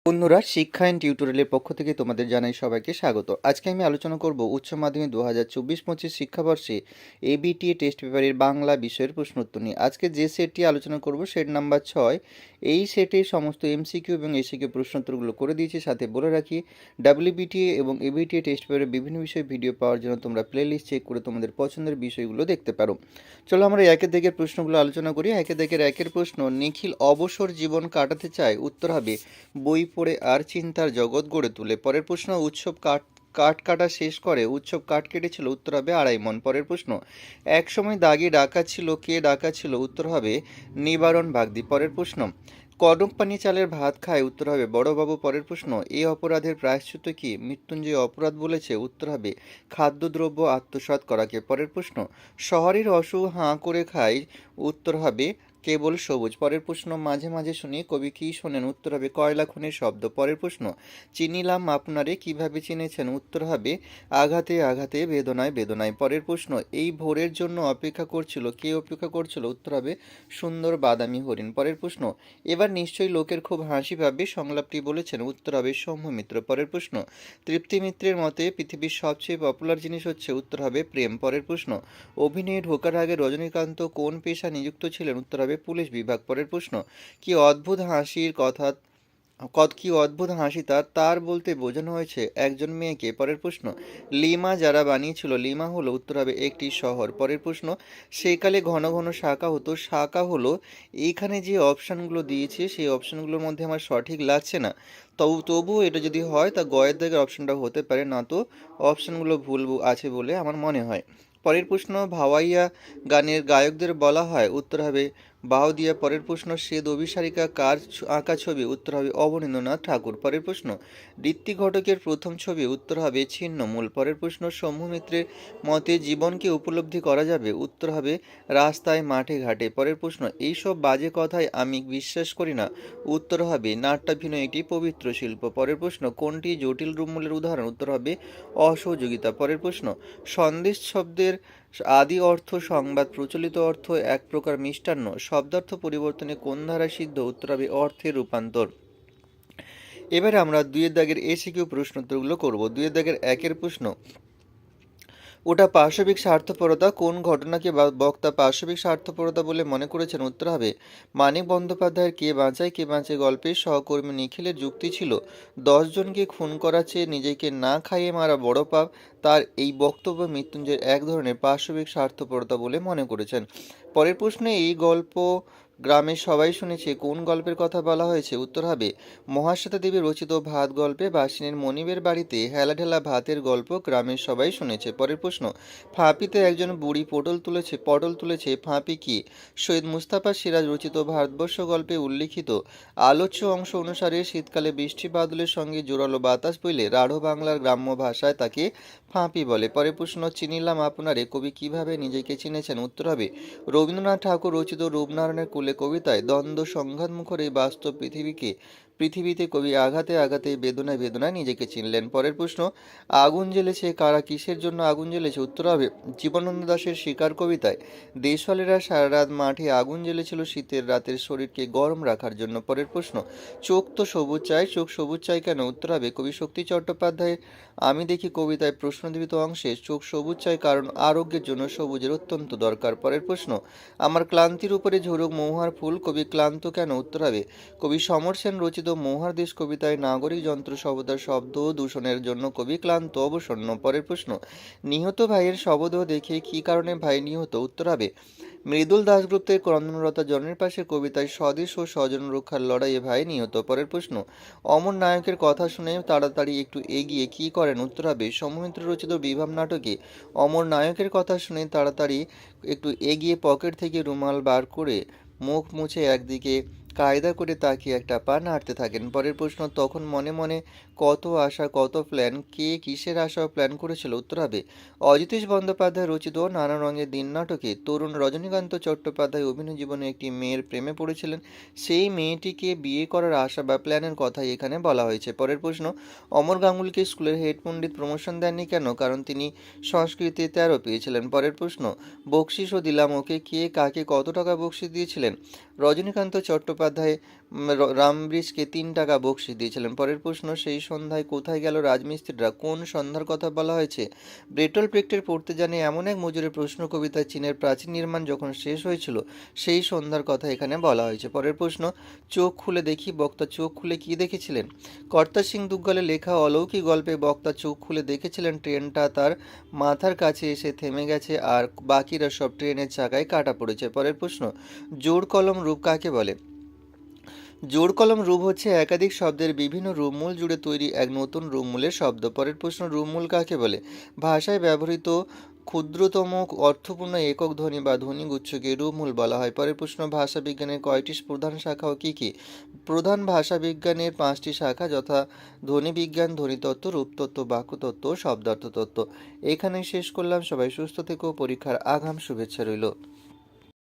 বন্ধুরা, শিক্ষা অ্যান্ড টিউটোরিয়ালের পক্ষ থেকে তোমাদের জানাই সবাইকে স্বাগত। আজকে আমি আলোচনা করব উচ্চ মাধ্যমিক 2024-25 শিক্ষাবর্ষে এবিটিএ টেস্ট পেপারের বাংলা বিষয়ের প্রশ্ন উত্তর নিয়ে। আজকে যে সেটটি আলোচনা করব সেট নাম্বার 6। এই সেটে সমস্ত এমসিকিউ এবং এসিকিউ প্রশ্ন উত্তরগুলো করে দিয়েছি। সাথে বলে রাখি, ডাব্লিউবিটিএ এবং এবিটিএ টেস্ট পেপারের বিভিন্ন বিষয়ে ভিডিও পাওয়ার জন্য তোমরা প্লেলিস্ট চেক করে তোমাদের পছন্দের বিষয়গুলো দেখতে পারো। চলো আমরা একের দিকের প্রশ্নগুলো আলোচনা করি। একের প্রশ্ন, নিখিল অবসর জীবন কাটাতে চায়, উত্তর হবে বই পড়ে আর চিন্তার জগৎ গড়ে তোলে। পরের প্রশ্ন, উৎসব কাঠ কাটা শেষ করে উৎসব কাঠ কেটেছিল, উত্তর হবে আড়াই মণ। পরের প্রশ্ন, এক সময় দাগি ডাকা ছিল, কে ডাকা ছিল, উত্তর হবে নিবারণ বাগদি। পরের প্রশ্ন, কনক পানি চালের ভাত খায়, উত্তর হবে বড়বাবু। পরের প্রশ্ন, এই অপরাধের প্রায়শ্চিত্ত কি, মৃত্যুঞ্জয় অপরাধ বলেছে, উত্তর হবে খাদ্যদ্রব্য আত্মসাৎ করাকে। পরের প্রশ্ন, শহরের অসু হাঁ করে খায়, উত্তর হবে কেবল সবুজ। পরের প্রশ্ন, মাঝে মাঝে শুনি, কবি কি শোনেন, উত্তর হবে কয়লা খনির শব্দ। পরের প্রশ্ন, চিনিলাম আপনারে, কিভাবে চিনেছেন, উত্তর হবে আঘাতে আঘাতে বেদনায় বেদনায়। পরের প্রশ্ন, এই ভোরের জন্য অপেক্ষা করছিল, কে অপেক্ষা করছিল, উত্তর হবে সুন্দর বাদামি হরিণ। পরের প্রশ্ন, এবার নিশ্চয়ই লোকের খুব হাসি পাবে, সংলাপটি বলেছেন, উত্তর হবে সৌম্য মিত্র। পরের প্রশ্ন, তৃপ্তি মিত্রের মতে পৃথিবীর সবচেয়ে পপুলার জিনিস হচ্ছে, উত্তর হবে প্রেম। পরের প্রশ্ন, অভিনয়ে ঢোকার আগে রজনীকান্ত কোন পেশা নিযুক্ত ছিলেন, উত্তর হবে পুলিশ বিভাগ। পরের প্রশ্ন, কি অদ্ভুত হাসির কথা, কি অদ্ভুত হাসি তার বলতে বোঝানো হয়েছে একজন মেয়েকে। পরের প্রশ্ন, লিমা যারা বানিয়েছিল, লিমা হলো, উত্তর হবে একটি শহর। পরের প্রশ্ন, সেকালে ঘন ঘন শাঁখা হতো, শাঁখা হলো, এইখানে যে অপশানগুলো দিয়েছে সেই অপশানগুলোর মধ্যে আমার সঠিক লাগছে না, তবুও এটা যদি হয় তা গয়ের দাগের অপশানটা হতে পারে, না তো অপশানগুলো ভুল আছে বলে আমার মনে হয়। পরের প্রশ্ন, ভাওয়াইয়া গানের গায়কদের বলা হয়, উত্তর হবে বাউদিয়া। পরের প্রশ্ন, শ্বেত অভিসারিকা কার আঁকা ছবি, উত্তর হবে অবনীন্দ্রনাথ ঠাকুর। পরের প্রশ্ন, ঋত্বিক ঘটকের প্রথম ছবি, উত্তর হবে ছিন্নমূল। পরের প্রশ্ন, সৌম্য মিত্রের মতে জীবনকে উপলব্ধি করা যাবে, উত্তর হবে রাস্তায় মাঠে ঘাটে। পরের প্রশ্ন, এইসব বাজে কথায় আমি বিশ্বাস করি না, উত্তর হবে নাট্যাভিনয় একটি পবিত্র শিল্প। পরের প্রশ্ন, কোনটি জটিল রূপমূলের উদাহরণ, উত্তর হবে অসহযোগিতা। পরের প্রশ্ন, সন্দেশ শব্দের আদি অর্থ সংবাদ, প্রচলিত অর্থ এক প্রকার মিষ্টান্ন, শব্দার্থ পরিবর্তনে কোন ধারা সিদ্ধ, উত্তর হবে অর্থের রূপান্তর। এবারে আমরা দুইয়ের দাগের এসিকিউ প্রশ্ন উত্তরগুলো করব। দুইয়ের দাগের একের প্রশ্ন, ওটা পাশবিক স্বার্থপরতা, কোন ঘটনাকে বক্তা পাশবিক স্বার্থপরতা বলে মনে করেছেন, উত্তর হবে মানিক বন্দ্যোপাধ্যায়ের কে বাঁচায় কে বাঁচে গল্পের সহকর্মী নিখিলের যুক্তি ছিল 10 জনকে খুন করা চেয়ে নিজেকে না খাইয়ে মারা বড় পাপ। তার এই বক্তব্য মৃত্যুঞ্জয়ের এক ধরনের পাশবিক স্বার্থপরতা বলে মনে করেছেন। পরের প্রশ্নে, এই গল্প গ্রামের সবাই শুনেছে, কোন গল্পের কথা বলা হয়েছে, উত্তর হবে মহাশ্বেতা দেবী রচিত ভাত গল্পে বাসিনীর মনিবের বাড়িতে হেলাঢেলা ভাতের গল্প গ্রামের সবাই শুনেছে। পরের প্রশ্ন, ফাঁপিতে একজন বুড়ি পটল তুলেছে, ফাঁপি কি, সৈয়দ মুস্তাফা সিরাজ রচিত ভারতবর্ষ গল্পে উল্লিখিত আলোচ্য অংশ অনুসারে শীতকালে বৃষ্টি বাদলের সঙ্গে জোরালো বাতাস বইলে রাঢ় বাংলার গ্রাম্য ভাষায় তাকে ফাঁপি বলে। পরের প্রশ্ন, চিনিলাম আপনারে কবি কিভাবে নিজেকে চিনেছেন, উত্তর হবে রবীন্দ্রনাথ ঠাকুর রচিত রূপনারায়ণের কুলে কবিতায় দ্বন্দ্ব সংঘাতমুখর এই বাস্তব পৃথিবীতে কবি আঘাতে আঘাতে বেদনায় বেদনায় নিজেকে চিনলেন। পরের প্রশ্ন, আগুন জ্বেলেছে কারা, কিসের জন্য আগুন জ্বেলেছে, উত্তর হবে জীবনানন্দ দাশের শিকার কবিতায় দেশওয়ালেরা সারা রাত মাঠে আগুন জ্বেলেছিল শীতের রাতের শরীরকে গরম রাখার জন্য। পরের প্রশ্ন, চোখ তো সবুজ চাই, চোখ সবুজ চাই কেন, উত্তর হবে কবি শক্তি চট্টোপাধ্যায়ের আমি দেখি কবিতায় প্রশ্নদীপিত অংশে চোখ সবুজ চাই কারণ আরোগ্যের জন্য সবুজের অত্যন্ত দরকার। পরের প্রশ্ন, আমার ক্লান্তির উপরে ঝরুক মহুয়ার ফুল, কবি ক্লান্ত কেন, উত্তর হবে কবি সমর সেন রচিত মহুয়ার দেশ কবিতায় নাগরিক যন্ত্র সভ্যতার শব্দ দূষণের জন্য কবি ক্লান্ত অবসন্ন। পরের প্রশ্ন, নিহত ভাইয়ের শবদেহ দেখে কী কারণে ভাই নিহত, উত্তর হবে মৃদুল দাশগুপ্তের ক্রন্দনরতা জনের পাশে কবিতায় স্বদেশ ও স্বজন রক্ষার লড়াইয়ে ভাই নিহত। পরের প্রশ্ন, অমর নায়কের কথা শুনে তাড়াতাড়ি একটু এগিয়ে কি করেন, উত্তর হবে সৌমিত্র রচিত বিভাব নাটকে অমর নায়কের কথা শুনে তাড়াতাড়ি একটু এগিয়ে পকেট থেকে রুমাল বার করে মুখ মুছে একদিকে কায়দা করে তাকিয়ে একটা পা নাড়তে থাকেন। পরের প্রশ্ন, তখন মনে মনে কত আশা কত প্ল্যান, কে কিসের আশা প্ল্যান করেছিল, উত্তর হবে অজিতেশ বন্দ্যোপাধ্যায় রচিত নানা রঙের দিন নাটকে তরুণ রজনীকান্ত চট্টোপাধ্যায় অভিনয় জীবনে একটি মেয়ের প্রেমে পড়েছিলেন, সেই মেয়েটিকে বিয়ে করার আশা বা প্ল্যানের কথাই এখানে বলা হয়েছে। পরের প্রশ্ন, অমর গাঙ্গুলিকে স্কুলের হেড পণ্ডিত প্রমোশন দেননি কেন, কারণ তিনি সংস্কৃতে 13 পেয়েছিলেন। পরের প্রশ্ন, বকশিসও দিলাম ওকে, কে কাকে কত টাকা বকশিস দিয়েছিলেন, রজনীকান্ত চট্টোপাধ্যায় মুখোপাধ্যায় রামবৃষকে 3 টাকা বকশিশ দিয়েছিলেন। পরের প্রশ্ন, সেই সন্ধ্যায় কোথায় গেল রাজমিস্ত্রিরা, কোন সন্ধ্যার কথা বলা হয়েছে? ব্রেটল ব্রেক্টের পড়তে জানি এমন এক মজুরের প্রশ্ন কবিতায় চীনের প্রাচীন নির্মাণ যখন শেষ হয়েছিল সেই সন্ধ্যার কথা এখানে বলা হয়েছে। পরের প্রশ্ন, চোখ খুলে দেখি, বক্তা চোখ খুলে কি দেখেছিলেন? কর্তা সিং দুগ্গলের লেখা অলৌকিক গল্পে বক্তা চোখ খুলে দেখেছিলেন ট্রেনটা তার মাথার কাছে এসে থেমে গেছে আর বাকিরা সব ট্রেনের চাকায় কাটা পড়েছে। পরের প্রশ্ন, জোড় কলম রূপ কাকে বলে? জোড় কলম রূপ হচ্ছে একাধিক শব্দের বিভিন্ন রূপমূল জুড়ে তৈরি এক নতুন রূপমূলের শব্দ। পরের প্রশ্ন, রূপমূল কাকে বলে? ভাষায় ব্যবহৃত ক্ষুদ্রতম অর্থপূর্ণ একক ধ্বনি বা ধ্বনিগুচ্ছকে রূপমূল বলা হয়। পরের প্রশ্ন, ভাষা বিজ্ঞানের কয়টি প্রধান শাখা ও কী কী? প্রধান ভাষা বিজ্ঞানের 5টি শাখা, যথা ধ্বনিবিজ্ঞান, ধ্বনিতত্ত্ব, রূপতত্ত্ব, বাক্যতত্ত্ব ও শব্দার্থতত্ত্ব। এখানেই শেষ করলাম। সবাই সুস্থ থেকো। পরীক্ষার আগাম শুভেচ্ছা রইল।